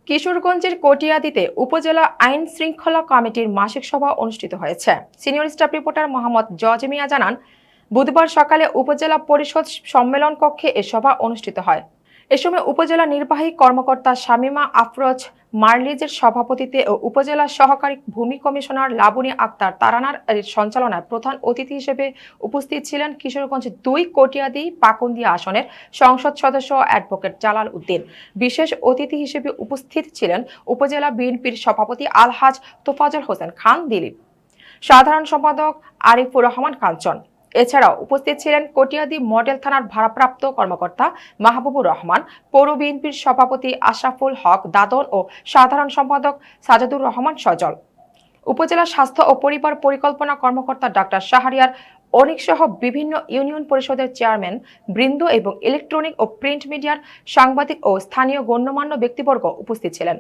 কিশোরগঞ্জের কটিয়াদীতে উপজেলা আইন শৃঙ্খলা কমিটির মাসিক সভা অনুষ্ঠিত হয়েছে। সিনিয়র স্টাফ রিপোর্টার মোহাম্মদ জজ মিয়া জানান, বুধবার সকালে উপজেলা পরিষদ সম্মেলন কক্ষে এ সভা অনুষ্ঠিত হয়। এ সময় উপজেলা নির্বাহী কর্মকর্তা শামীমা আফরোজ মার্লিজের সভাপতিত্বে ও উপজেলা সহকারী ভূমি কমিশনার লাবণী আক্তার তারানার সঞ্চালনায় প্রধান অতিথি হিসেবে উপস্থিত ছিলেন কিশোরগঞ্জ ২ কটিয়াদী পাকুন্দিয়া আসনের সংসদ সদস্য অ্যাডভোকেট জালাল উদ্দিন। বিশেষ অতিথি হিসেবে উপস্থিত ছিলেন উপজেলা বিএনপির সভাপতি আলহাজ তোফাজ্জল হোসেন খান দিলীপ, সাধারণ সম্পাদক আরিফুর রহমান কাঞ্চন। এছাড়াও উপস্থিত ছিলেন কটিয়াদী মডেল থানার ভারপ্রাপ্ত কর্মকর্তা মাহবুবুর রহমান, পৌর বিএনপির সভাপতি আশরাফুল হক দাদন ও সাধারণ সম্পাদক সাজাদুর রহমান সজল। উপজেলা স্বাস্থ্য ও পরিবার পরিকল্পনা কর্মকর্তা ডাক্তার শাহরিয়ার অনিক সহ বিভিন্ন ইউনিয়ন পরিষদের চেয়ারম্যান বৃন্দ এবং ইলেকট্রনিক ও প্রিন্ট মিডিয়ার সাংবাদিক ও স্থানীয় গণ্যমান্য ব্যক্তিবর্গ উপস্থিত ছিলেন।